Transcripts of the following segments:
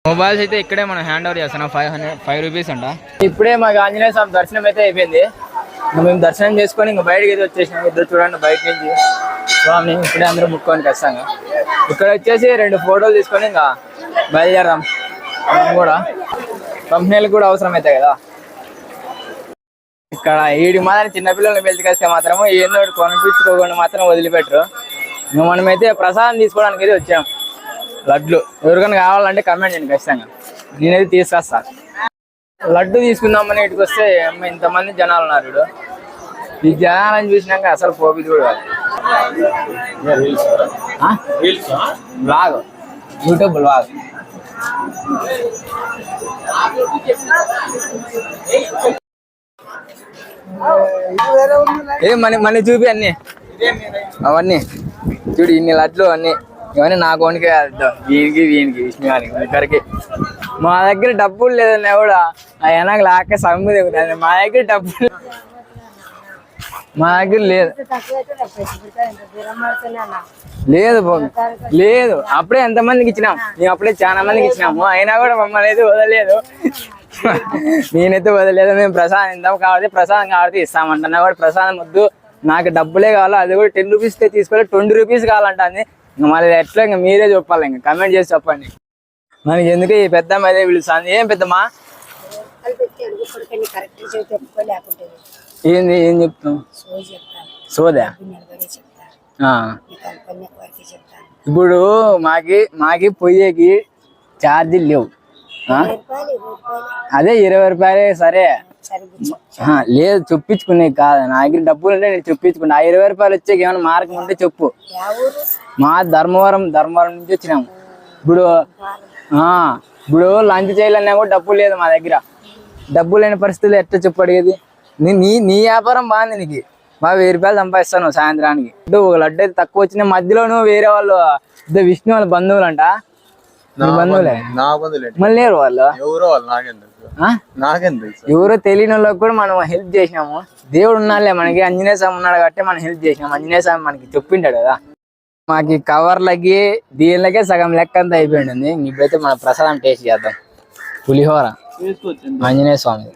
Mobiles అయితే ఇక్కడే మనం హ్యాండ్ ఓవర్ చేస్తున్నాం. 5 రూపీస్ అంట. ఇప్పుడే మాకు ఆంజనేయ స్వామి దర్శనం అయితే అయిపోయింది. మేము దర్శనం చేసుకొని ఇంకా బయటకి అయితే వచ్చేసినాం. ఇద్దరు చూడండి బయట నుంచి స్వామిని ఇప్పుడే అందరూ ముక్కొని వస్తాము. ఇక్కడ వచ్చేసి 2 ఫోటోలు తీసుకొని ఇంకా బయలుదేరాం. కూడా కంపెనీలకు కూడా అవసరం అవుతాయి కదా. ఇక్కడ ఈడి మాత్రం చిన్నపిల్లల్ని పిలిచికొస్తే మాత్రము ఏందో కొనిపించుకోకుండా మాత్రం వదిలిపెట్టరు. ఇంకా మనమైతే ప్రసాదం తీసుకోవడానికి అయితే వచ్చాం. లడ్లు ఎవరికైనా కావాలంటే కమెంట్ చేయండి ఖచ్చితంగా, నేనైతే తీసుకొస్తా. లడ్డు తీసుకుందామని ఇటుకు వస్తే ఇంతమంది జనాలు ఉన్నారు. ఇప్పుడు ఈ జనాలని చూసినాక అసలు పోపిది కూడా కాదు. Blog, YouTube blog. ఏ మన చూపి అన్ని అవన్నీ చూడు, ఇన్ని లడ్లు అన్ని ఇవన్నీ నా కోనికే వీనికి విష్ణుగానికి ముక్కరికి. మా దగ్గర డబ్బులు లేదన్నా కూడా అయినా లాక్క సమ్ము దిగుతుంది. మా దగ్గర డబ్బులు లేదు లేదు అప్పుడే ఎంతమందికి ఇచ్చినాం, మేము అప్పుడే చాలా మందికి ఇచ్చినాము. అయినా కూడా మమ్మల్ని అయితే వదలలేదు. నేనైతే వదలలేదు. మేము ప్రసాదం ఇద్దాం కాబట్టి ప్రసాదం కాబట్టి ఇస్తామంటున్నా కూడా ప్రసాదం వద్దు, నాకు డబ్బులే కావాలి, అది కూడా 10 రూపీస్ తీసుకోవాలి, 20 రూపీస్ కావాలంట. అని ఇంకా మళ్ళీ ఎట్లా ఇంకా మీరే చెప్పాలి, ఇంకా కమెంట్ చేసి చెప్పండి. మనకి ఎందుకు ఈ పెద్దమ్మ అదే పిలుస్తుంది. ఏం పెద్దమ్మా ఏంది ఏం చెప్తాం? సోదా. ఇప్పుడు మాకి పొయ్యేకి ఛార్జీలు లేవు. అదే 20 రూపాయలే సరే. లేదు చొప్పించుకునే కాదు, నా దగ్గర డబ్బులు ఉంటే నేను చొప్పించుకున్నా. ఆ 20 రూపాయలు వచ్చేకి ఏమైనా మార్గం ఉంటే చెప్పు. మా ధర్మవరం నుంచి వచ్చినాము. ఇప్పుడు లంచ్ చేయాలన్నా కూడా డబ్బులు లేదు మా దగ్గర. డబ్బులు లేని పరిస్థితులు ఎట్లా చెప్పు అడిగేది? నీ వ్యాపారం బాగుంది, నీకు బాగా 1000 రూపాయలు సంపాదిస్తాను సాయంత్రానికి. ఒక లడ్డు అయితే తక్కువ వచ్చిన మధ్యలోనూ వేరే వాళ్ళు విష్ణు వాళ్ళ బంధువులు అంట. బంధువులే మళ్ళీ లేరు వాళ్ళు. ఎవరో తెలియని వాళ్ళకి కూడా మనం హెల్ప్ చేసినాము. దేవుడు ఉన్నాలే మనకి, ఆంజనేయ స్వామి ఉన్నాడు కాబట్టి మనం హెల్ప్ చేసినాము. ఆంజనేయ స్వామి మనకి చెప్పింటాడు కదా. మాకు కవర్లకి దీనిలకే సగం లెక్క అంతా అయిపోయింది. ఇప్పుడైతే మన ప్రసాదం టేస్ట్ చేద్దాం. పులిహోర ఆంజనేయ స్వామి.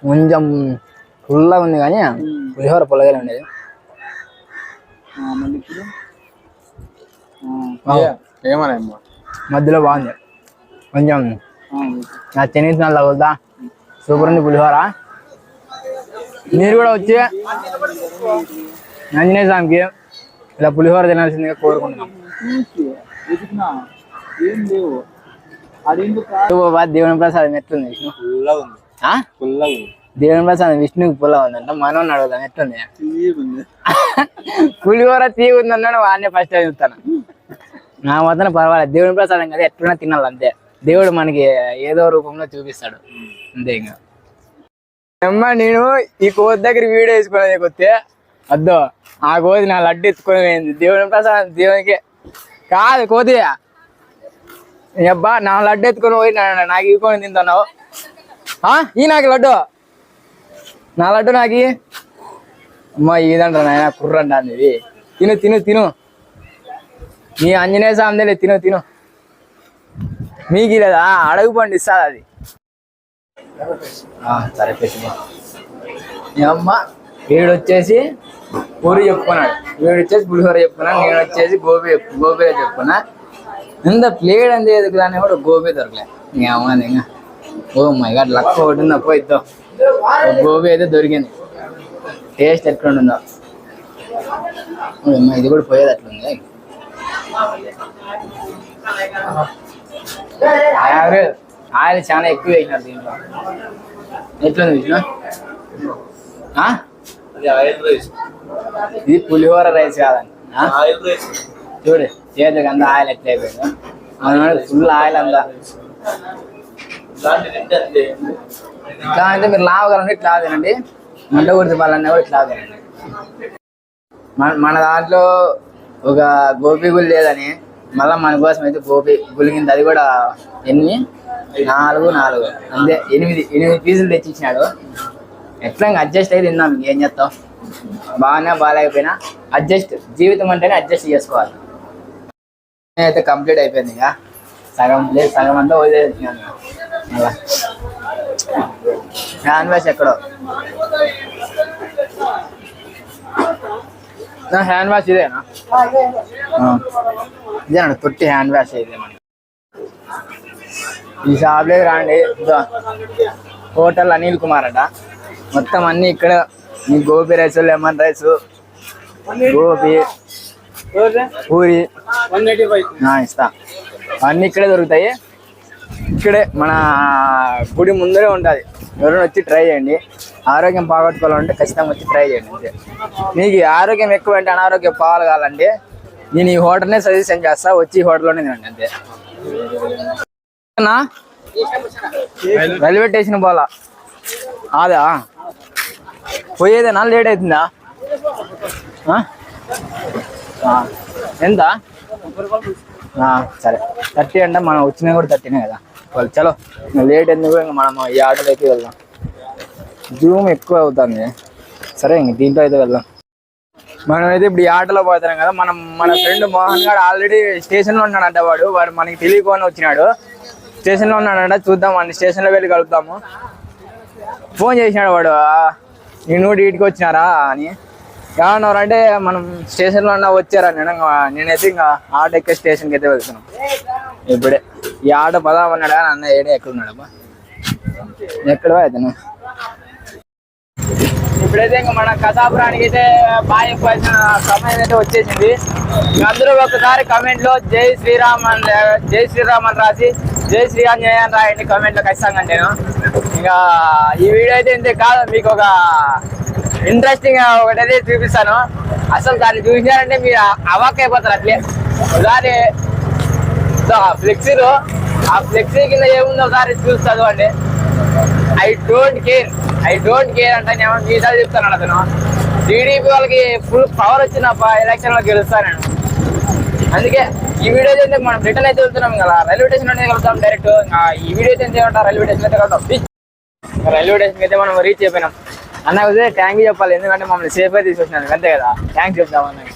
కొంచెం పుల్లగా ఉంది కానీ పులిహోర పుల్లగానే ఉండేది. మధ్యలో బాగుంది, కొంచెం నా చెనిగిత్తనాలు తగులుతా. సూపర్ ఉంది పులిహోర. మీరు కూడా వచ్చి ఆంజనేయ స్వామికి ఇలా పులిహోర తినాల్సిందిగా కోరుకుంటున్నాం. దేవుని ప్రసాదం ఎట్లుంది విష్ణు? దేవుని ప్రసాదం విష్ణుకి పుల్ల ఉందంట. మనం అడుగుదాం ఎట్లుంది? పులిహోర తీగుంది అన్నాడు. వాడిని ఫస్ట్ చూస్తాను. నా మొత్తం పర్వాలేదు, దేవుని ప్రసాదం కదా ఎట్లున్నా తినాలి అంతే. దేవుడు మనకి ఏదో రూపంలో చూపిస్తాడు అంతే. ఇంకా అమ్మ నేను ఈ కోతి దగ్గర వీడియో వేసుకునేది కొత్తే వద్దు, ఆ కోతి నా లడ్డు ఎత్తుకొని పోయింది. దేవుని ప్రసాదం దేవునికి కాదు కోతి. అబ్బా నా లడ్డు ఎత్తుకొని పోయి నాకు ఇవ్వకొని తింటున్నావు. ఈ నాకు లడ్డు, నా లడ్డు నాకు అమ్మా ఇదంట నాయన కుర్రంట. ఇది తిను తిను తిను, నీ ఆంజనేయ స్వామి తిను తిను. మీకు లేదా అడుగు పండి ఇస్తుంది అది. సరే పెట్టి అమ్మ వీడు వచ్చేసి పూరి చెప్పుకున్నాడు, వీడు వచ్చేసి పులిహోర చెప్పుకున్నాడు, నేను వచ్చేసి గోబీ చెప్పుకున్నా. ఇంత ప్లేట్ అంతే ఎదుగు దాన్ని కూడా గోబీ దొరకలే. అమ్మాది ఇంకా ఓ మై గాడ్ లక్క ఒకటి ఉందా పోయిద్దాం. గోబీ అయితే దొరికింది. టేస్ట్ ఎట్లుంటుందో ఇది కూడా పోయేది అట్లుంది. ఆయిల్ చాలా ఎక్కువ వేసినారు దీంట్లో. ఎట్లుంది విష్ణు? ఇది పులిహోర రైస్ కాదండి. చూడు చేతికి అంతా ఆయిల్ ఎట్లా అయిపోయిందో. ఫుల్ ఆయిల్ అంతా. ఇట్లా అంటే మీరు లావగలండి, ఇట్లా తినండి. మంట గురించి వాళ్ళన్నా కూడా ఇట్లా తినండి. మన దాంట్లో ఒక గోపి గుళ్ళు లేదని మళ్ళీ మన కోసం అయితే గోపి గులిగింది. అది కూడా ఎన్ని 4 అంతే 8 పీసులు తెచ్చిచ్చినాడు. ఎట్లా అడ్జస్ట్ అయితే తిన్నాం, ఇంకేం చేస్తాం. బాగా బాగాలేకపోయినా అడ్జస్ట్, జీవితం అంటేనే అడ్జస్ట్ చేసుకోవాలి. అయితే కంప్లీట్ అయిపోయింది. ఇక సగం అంతా వదిలేసినాను. అలా హ్యాండ్ వాష్ ఎక్కడో, హ్యాండ్ వాష్ ఇదేనా? ఇదేనా తొట్టి హ్యాండ్ వాష్ ఇదే. మనకి ఈ షాప్లోకి రాండి. హోటల్ అనిల్ కుమార్ అట. మొత్తం అన్ని ఇక్కడ ఈ gobi rice, lemon rice, gobi, puri ఇస్తా అన్నీ ఇక్కడే దొరుకుతాయి. ఇక్కడే మన గుడి ముందరే ఉంటుంది. ఎవరైనా వచ్చి ట్రై చేయండి. ఆరోగ్యం పోగొట్టుకోవాలంటే ఖచ్చితంగా వచ్చి ట్రై చేయండి. అంతే. మీకు ఆరోగ్యం ఎక్కువ అంటే అనారోగ్యం పోవాలి కావాలంటే నేను ఈ హోటల్నే సజెషన్ చేస్తా. వచ్చి ఈ హోటల్లోనే తినండి అంతే. రైల్వే స్టేషన్ పోలా అదా పోయేదేనా? లేట్ అవుతుందా? ఎంత? సరే 30 అంటే మనం వచ్చినా కూడా 30నే కదా. వాళ్ళు చలో లేట్ ఎందుకు, ఇంకా మనం ఈ ఆటోలో అయితే వెళ్దాం. జూమ్ ఎక్కువ అవుతుంది. సరే ఇంక దీంట్లో అయితే వెళ్దాం. మనమైతే ఇప్పుడు ఈ ఆటోలో పోతున్నాం కదా. మన ఫ్రెండ్ మోహన్ గారు ఆల్రెడీ స్టేషన్లో ఉన్నాడంట. వాడు మనకి తెలియకొని వచ్చినాడు. స్టేషన్లో ఉన్నాడంట. చూద్దాం, మన స్టేషన్లో వెళ్ళి కలుపుతాము. ఫోన్ చేసినాడు వాడు, నేను డ్యూటీకి వచ్చినారా అని. ఏమన్నారు అంటే మనం స్టేషన్లో ఉన్నా వచ్చారా. నేనైతే ఇంకా ఆటో ఎక్కే స్టేషన్కి అయితే వెళ్తున్నాం. ఇప్పుడే ఈ ఆటో పదామన్నాడా అన్న. ఏడే ఎక్కడున్నాడబ్బా? ఎక్కడో అతను. ఇప్పుడైతే ఇంకా మన కథాపురానికి అయితే బాగా ఎక్కువైన సమయం అయితే వచ్చేసింది. అందరూ ఒకసారి కమెంట్లో జై శ్రీరామ్ అని రాసి జై శ్రీరాంజనేయ అని రాయండి కమెంట్లో ఖచ్చితంగా. నేను ఇంకా ఈ వీడియో అయితే ఇంతే కాదు, మీకు ఒక ఇంట్రెస్టింగ్ ఒకటైతే చూపిస్తాను. అసలు దాన్ని చూసినారంటే మీరు అవాక్ అయిపోతారు. అట్లే ఒకసారి ఫ్లెక్సీలో ఆ ఫ్లెక్సీ కింద ఏముందో ఒకసారి చూస్తాను అండి. ఐ డోంట్ కేర్ అంటే నేను మీసారి చెప్తాను. అతను టీడీపీ వాళ్ళకి ఫుల్ పవర్ వచ్చిన ఎలక్షన్ లో గెలుస్తాను నేను. అందుకే ఈ వీడియో అయితే మనం రిటర్న్ అయితే వెళ్తున్నాం కదా. రైల్వే స్టేషన్ అనేది వెళ్తాం డైరెక్ట్. ఈ వీడియో అయితే ఏమంటారు, రైల్వే స్టేషన్ అయితే వెళ్తాం. రైల్వే స్టేషన్కి అయితే మనం రీచ్ అయిపోయినాం. అన్నకు అయితే థ్యాంక్ యూ చెప్పాలి, ఎందుకంటే మమ్మల్ని సేఫ్ అయితే తీసుకొచ్చినాను. అంతే కదా, థ్యాంక్స్ చెప్తాం అన్నకి.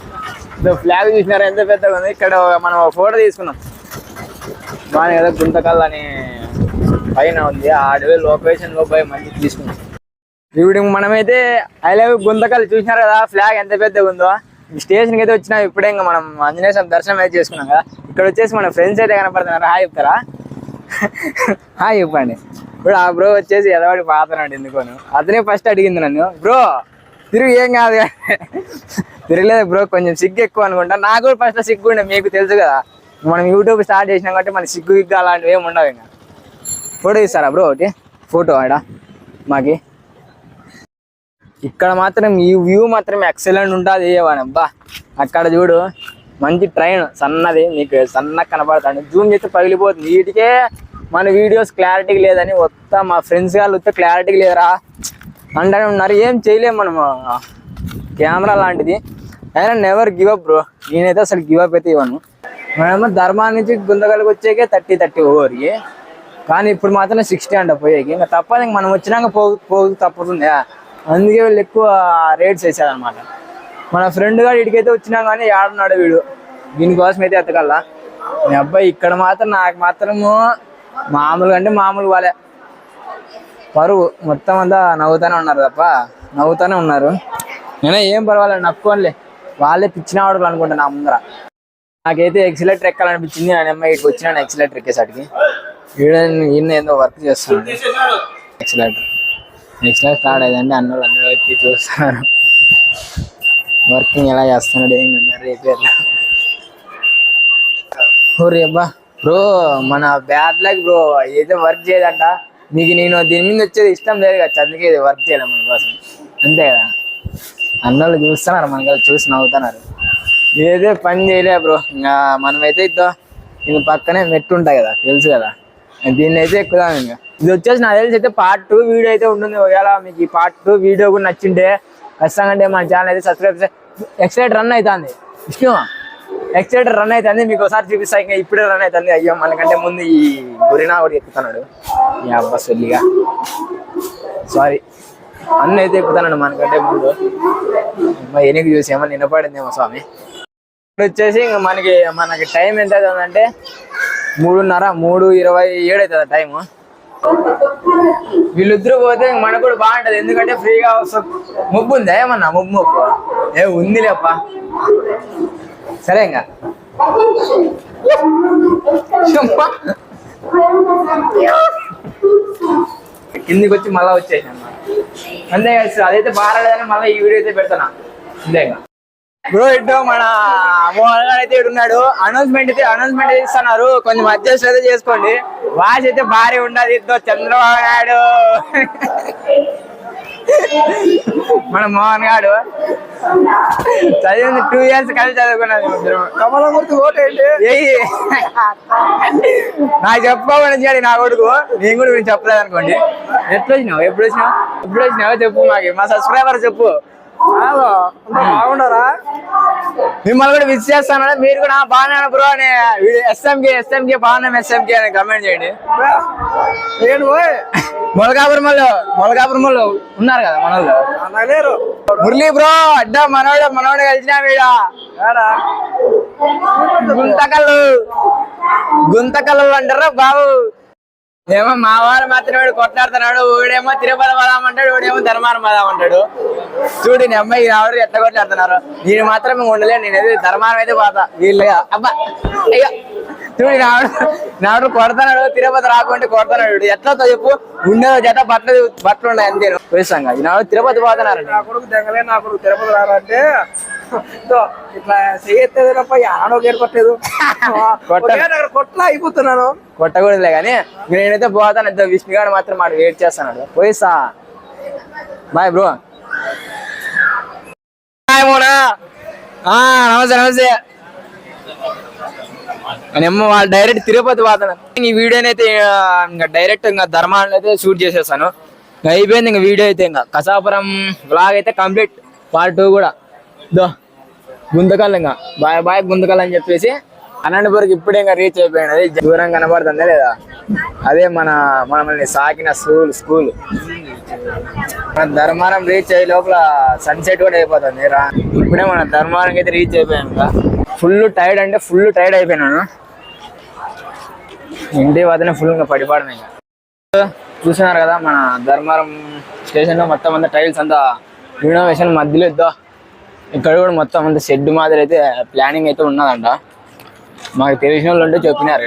ఫ్లాగ్ చూసినారా ఎంత పెద్దగా ఉంది. ఇక్కడ మనం ఫోటో తీసుకున్నాం. బాగా కదా గుంతకల్ అని పైన ఉంది. ఆ అడవి లొకేషన్లో పోయి మంచి తీసుకున్నాం. ఇప్పుడు మనమైతే ఐ లవ్ గుంతకల్ చూసినారు కదా, ఫ్లాగ్ ఎంత పెద్దగా ఉందో. స్టేషన్కి అయితే వచ్చినా ఇప్పుడే ఇంకా మనం ఆంజనేయ స్వామి దర్శనం అయితే చేసుకున్నాం కదా. ఇక్కడ వచ్చేసి మన ఫ్రెండ్స్ అయితే కనపడుతున్నారు. హాయ్ చెప్తారా? హాయ్ చెప్పండి. ఇప్పుడు ఆ బ్రో వచ్చేసి ఎదవాడి పాతనాడు ఎందుకోను. అతనే ఫస్ట్ అడిగింది నన్ను, బ్రో తిరుగు ఏం కాదు. తిరగలేదు బ్రో, కొంచెం సిగ్గు ఎక్కువ అనుకుంటా. నాకు కూడా ఫస్ట్ సిగ్గు ఉండే, మీకు తెలుసు కదా. మనం యూట్యూబ్ స్టార్ట్ చేసినాం కాబట్టి మన సిగ్గు అలాంటివి ఏమి ఉండవు. ఇంకా ఫోటో ఇస్తారా బ్రో? ఒకటి ఫోటో ఆడ మాకి. ఇక్కడ మాత్రం ఈ వ్యూ మాత్రం ఎక్సలెంట్ ఉంటుంది. అబ్బా అక్కడ చూడు, మంచి ట్రైన్ సన్నది, మీకు సన్నగా కనపడతాడు. జూమ్ చేస్తే పగిలిపోతుంది. వీటికే మన వీడియోస్ క్లారిటీగా లేదని మొత్తం మా ఫ్రెండ్స్ వాళ్ళు వస్తే క్లారిటీగా లేదురా అంటూనే ఉన్నారు. ఏం చేయలేము మనము, కెమెరా లాంటిది. అయినా నెవర్ గివ్ అప్ బ్రో. నేనైతే అసలు గివ్ అప్ అయితే ఇవ్వను. మనము ధర్మాన్ని నుంచి గుంతకల్కి వచ్చేకే 30 ఓవర్కి, కానీ ఇప్పుడు మాత్రం 60 అంట పోయేకి. ఇంకా తప్పదు, ఇంక మనం వచ్చినాక పోగు తప్పుతుంది. అందుకే వీళ్ళు ఎక్కువ రేట్స్ వేసారనమాట. మన ఫ్రెండ్ గారు ఇడికైతే వచ్చినా కానీ ఆడున్నాడు వీడు, దీనికోసం అయితే ఎత్తకల్లా. మీ అబ్బాయి ఇక్కడ మాత్రం నాకు మాత్రము మామూలుగా అంటే మామూలు వాళ్ళే పరువు మొత్తం అంతా నవ్వుతూనే ఉన్నారు తప్ప, నవ్వుతూనే ఉన్నారు. నేనే ఏం పర్వాలేదు, నక్కుకోనిలే. వాళ్ళే పిచ్చిన వాడులు అనుకుంటా నా ముందర. నాకైతే ఎక్సిలేటర్ ఎక్కాలనిపించింది. నేను అమ్మాయి ఇక్కడికి వచ్చినాను ఎక్సిలేటర్ ఎక్కేసాటికి. ఈయన ఏదో వర్క్ చేస్తున్నాడు. ఎక్సిలేటర్ స్టార్ట్ అయ్యిందంటే అందరూ వచ్చి చూస్తున్నారు వర్కింగ్ ఎలా చేస్తున్నాడు. ఏం రేపేర్ రే అబ్బా బ్రో, మన బ్యాడ్ లక్ బ్రో. ఏదో వర్క్ చేయదంట. మీకు నేను దీని మీద వచ్చేది ఇష్టం లేదు కదా, అందుకే ఇది వర్క్ చేయడం మన కోసం. అంతే కదా, అన్నోళ్ళు చూస్తున్నారు, మనకి చూసి నవ్వుతున్నారు. ఏదో పని చేయలే బ్రో. ఇంకా మనమైతే ఇద్దాం. ఇది పక్కనే మెట్టు ఉంటాయి కదా, తెలుసు కదా. దీన్ని అయితే ఎక్కుదాం. ఇంకా ఇది వచ్చేసి నాకు తెలిసి అయితే పార్ట్ 2 వీడియో అయితే ఉంటుంది. ఒకవేళ మీకు ఈ పార్ట్ 2 వీడియో కూడా నచ్చింటే ఖచ్చితంగా అంటే మన ఛానల్ అయితే సబ్స్క్రైబ్ చేస్తే. ఎక్సలెంట్ రన్ అవుతుంది. విష్ణు ఎక్సైటర్ రన్ అవుతుంది, మీకు ఒకసారి చూపిస్తా. ఇంకా ఇప్పుడే రన్ అవుతుంది. అయ్యో మనకంటే ముందు ఈ గురినా కూడా ఎక్కుతున్నాడు. ఈ అబ్బా సొల్లిగా సారీ అన్న అయితే ఎక్కుతున్నాడు మనకంటే ముందు. ఎనికి చూసి ఏమన్నా నిలబడిందేమో స్వామి. ఇప్పుడు వచ్చేసి ఇంకా మనకి టైం ఎంత అవుతుందంటే 3:30 3:27 అవుతుంది టైము. వీళ్ళిద్దరు పోతే మనకు కూడా బాగుంటది, ఎందుకంటే ఫ్రీగా ముబ్బు ఉందా ఏమన్నా ముబ్బు ఉంది లేప్ప. సరే ఇంకా కిందికి వచ్చి మళ్ళా వచ్చేసాను అంతే. అదైతే బాగాలేదని మళ్ళీ ఈ వీడియో అయితే పెడతాను అంతే. ఇంకా బ్రో ఇటు మన మోహన్ గారు అయితే ఇక్కడ ఉన్నాడు. అనౌన్స్మెంట్ ఇస్తున్నారు, కొంచెం అడ్జస్ట్ అయితే చేసుకోండి. వాచ్ అయితే భారీ ఉండదు. ఇద్దో చంద్రబాబు నాయుడు మన మోహన్ గారు చదివింది 2 years కలిసి చదువుకున్నది. నాకు చెప్పుకోమని నా కొడుకు, నేను కూడా మీరు చెప్పలేదు అనుకోండి. ఎప్పుడు వచ్చినావు చెప్పు, మాకు మా సబ్స్క్రైబర్ చెప్పు. బాగుండరా మిమ్మల్ని కూడా విజ్ చేస్తాను. మీరు కూడా బాగున్నాను బ్రో అని ఎస్ఎంకే బాగున్నాం ఎస్ఎంకే అని కమెంట్ చేయండి. మొలకాపురంలో ఉన్నారు కదా మనోళ్ళు. మురళీ బ్రో అడ్డ మనోడు కలిసినా వీడ గుంతకల్లు అంటారా బాబు. ఏమో మా వారు మాత్రం వీడు కొట్లాడుతున్నాడు. వీడేమో తిరుపతి పదామంటాడు, వీడేమో ధర్మారం పదామంటాడు. చూడు నీ అమ్మాయి ఎవరు ఎట్లా కొట్లాడుతున్నారు. నేను మాత్రం ఉండలే, నేనైతే ధర్మారం అయితే పోతా. వీళ్ళు అబ్బా అయ్యా చూడు నాడు కొడతాడు, తిరుపతి రాకుంటే కొడతాడు. ఎట్లా చెప్పు, ఉండే జత బట్టలు ఉన్నాయి అంతే. పోయిస్తాంగా ఈనాడు తిరుపతి పోతున్నారు. నా కొడుకు దగ్గరే, నా కొడుకు తిరుపతి రారంటే ఇట్లా చేయలేదు తప్ప ఆడో కొట్టలేదు. కొట్లా అయిపోతున్నాను, కొట్టకూడదులే కానీ నేనైతే పోతాను. విష్ణుగాడు మాత్రం మాట వెయిట్ చేస్తాను. పోయిస్తా. Bye bro. నమస్తే. నేనేమో వాళ్ళు డైరెక్ట్ తిరుపతి పోతున్నాను. ఈ వీడియోనైతే ఇంకా డైరెక్ట్ ఇంకా ధర్మాన్ని అయితే షూట్ చేసేస్తాను. అయిపోయింది ఇంకా వీడియో అయితే. ఇంకా కసాపురం వ్లాగ్ అయితే కంప్లీట్, పార్ట్ 2 కూడా. గుంతకల్ ఇంకా బాయ్ గుంతకల్ అని చెప్పేసి అనంతపురికి ఇప్పుడే ఇంకా రీచ్ అయిపోయినది. దూరం కనబడుతుందా లేదా, అదే మనల్ని సాకిన స్కూల్. మన ధర్మారం రీచ్ అయ్యే లోపల సన్సెట్ కూడా అయిపోతుంది. ఇప్పుడే మన ధర్మారంకి అయితే రీచ్ అయిపోయాను. ఇంకా ఫుల్ టైర్డ్ అంటే ఫుల్ టైర్డ్ అయిపోయినాను. ఇంటి వద్దనే ఫుల్ ఇంకా పడిపోవడం. ఇంకా చూస్తున్నారు కదా మన ధర్మారం స్టేషన్ లో మొత్తం అంతా టైల్స్ అంతా రినోవేషన్ మధ్యలో ఇద్దా. ఇక్కడ కూడా మొత్తం అంతా షెడ్ మాదిరి అయితే ప్లానింగ్ అయితే ఉన్నదంట. మాకు తెలిసిన వాళ్ళు ఉంటే చెప్పినారు.